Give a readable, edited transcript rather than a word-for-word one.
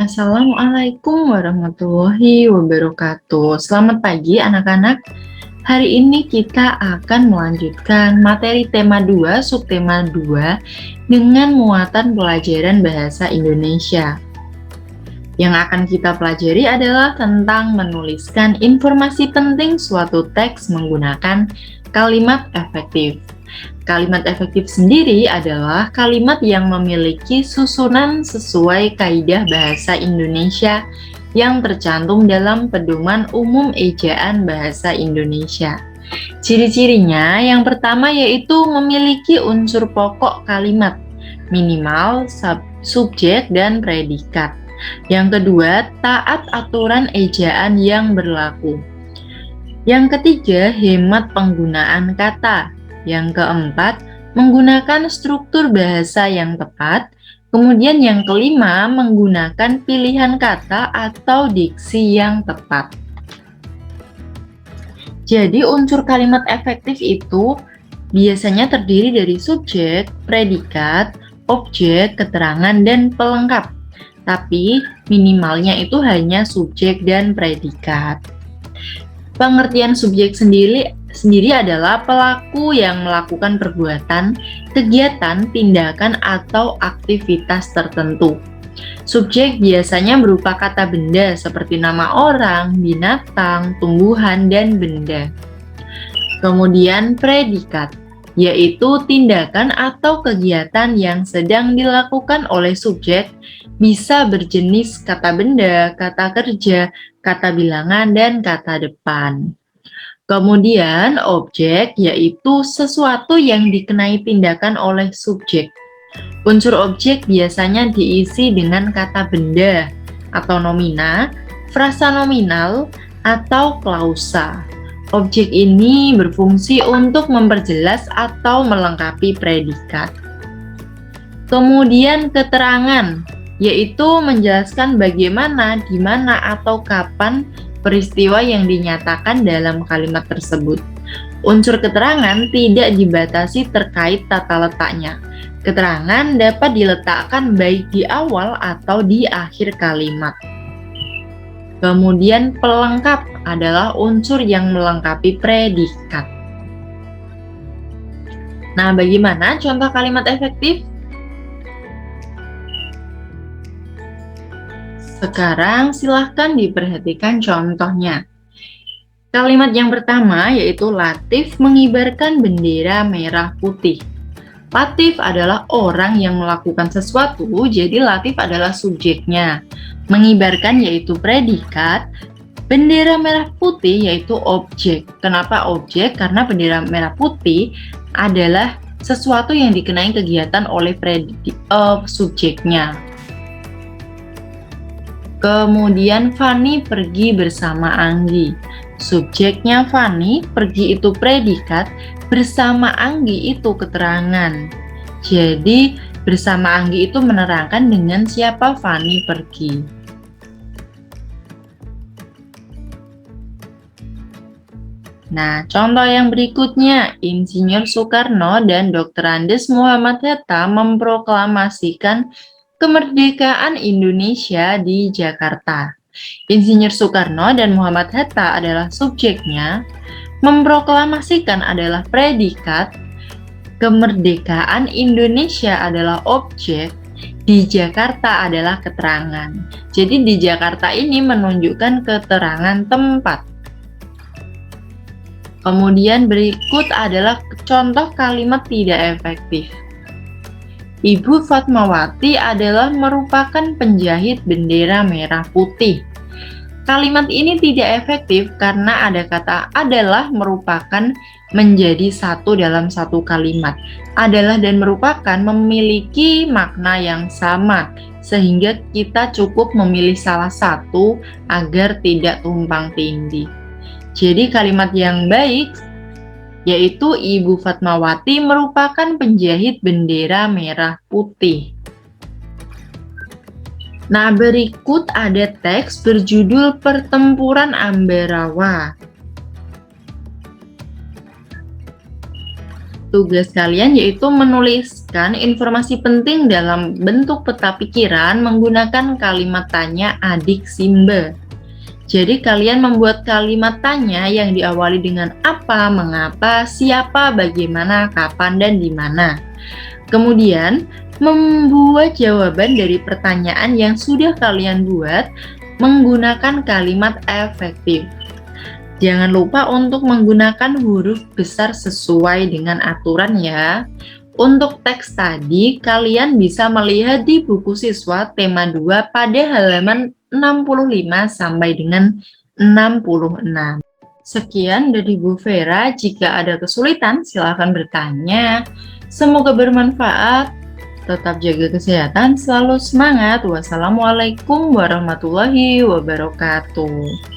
Assalamualaikum warahmatullahi wabarakatuh. Selamat pagi anak-anak. Hari ini kita akan melanjutkan materi tema 2, subtema 2 dengan muatan pelajaran bahasa Indonesia. Yang akan kita pelajari adalah tentang menuliskan informasi penting suatu teks menggunakan kalimat efektif. Kalimat efektif sendiri adalah kalimat yang memiliki susunan sesuai kaidah bahasa Indonesia yang tercantum dalam Pedoman Umum Ejaan Bahasa Indonesia. Ciri-cirinya yang pertama yaitu memiliki unsur pokok kalimat, minimal subjek dan predikat. Yang kedua, taat aturan ejaan yang berlaku. Yang ketiga, hemat penggunaan kata. Yang keempat, menggunakan struktur bahasa yang tepat. Kemudian yang kelima, menggunakan pilihan kata atau diksi yang tepat. Jadi unsur kalimat efektif itu biasanya terdiri dari subjek, predikat, objek, keterangan, dan pelengkap. Tapi minimalnya itu hanya subjek dan predikat. Pengertian subjek sendiri adalah pelaku yang melakukan perbuatan, kegiatan, tindakan, atau aktivitas tertentu. Subjek biasanya berupa kata benda seperti nama orang, binatang, tumbuhan, dan benda. Kemudian predikat, yaitu tindakan atau kegiatan yang sedang dilakukan oleh subjek, bisa berjenis kata benda, kata kerja, kata bilangan, dan kata depan. Kemudian objek yaitu sesuatu yang dikenai tindakan oleh subjek. Unsur objek biasanya diisi dengan kata benda atau nomina, frasa nominal, atau klausa. Objek ini berfungsi untuk memperjelas atau melengkapi predikat. Kemudian keterangan, yaitu menjelaskan bagaimana, di mana, atau kapan peristiwa yang dinyatakan dalam kalimat tersebut. Unsur keterangan tidak dibatasi terkait tata letaknya. Keterangan dapat diletakkan baik di awal atau di akhir kalimat. Kemudian pelengkap adalah unsur yang melengkapi predikat. Nah, bagaimana contoh kalimat efektif? Sekarang silahkan diperhatikan contohnya. Kalimat yang pertama yaitu Latif mengibarkan bendera merah putih. Latif adalah orang yang melakukan sesuatu, jadi Latif adalah subjeknya. Mengibarkan yaitu predikat, bendera merah putih yaitu objek. Kenapa objek? Karena bendera merah putih adalah sesuatu yang dikenai kegiatan oleh subjeknya. Kemudian Fani pergi bersama Anggi. Subjeknya Fani, pergi itu predikat, bersama Anggi itu keterangan. Jadi bersama Anggi itu menerangkan dengan siapa Fani pergi. Nah, contoh yang berikutnya, Insinyur Soekarno dan Dr. Andes Muhammad Hatta memproklamasikan kemerdekaan Indonesia di Jakarta. Insinyur Soekarno dan Muhammad Hatta adalah subjeknya, memproklamasikan adalah predikat, kemerdekaan Indonesia adalah objek, di Jakarta adalah keterangan. Jadi di Jakarta ini menunjukkan keterangan tempat. Kemudian berikut adalah contoh kalimat tidak efektif. Ibu Fatmawati adalah merupakan penjahit bendera merah putih. Kalimat ini tidak efektif karena ada kata adalah merupakan menjadi satu dalam satu kalimat. Adalah dan merupakan memiliki makna yang sama, sehingga kita cukup memilih salah satu agar tidak tumpang tindih. Jadi kalimat yang baik yaitu Ibu Fatmawati merupakan penjahit bendera merah putih. Nah, berikut ada teks berjudul Pertempuran Ambarawa. Tugas kalian yaitu menuliskan informasi penting dalam bentuk peta pikiran menggunakan kalimat tanya adik Simba. Jadi kalian membuat kalimat tanya yang diawali dengan apa, mengapa, siapa, bagaimana, kapan, dan di mana. Kemudian membuat jawaban dari pertanyaan yang sudah kalian buat menggunakan kalimat efektif. Jangan lupa untuk menggunakan huruf besar sesuai dengan aturan ya. Untuk teks tadi, kalian bisa melihat di buku siswa tema 2 pada halaman 65 sampai dengan 66. Sekian dari Bu Vera. Jika ada kesulitan, silakan bertanya. Semoga bermanfaat. Tetap jaga kesehatan, selalu semangat. Wassalamualaikum warahmatullahi wabarakatuh.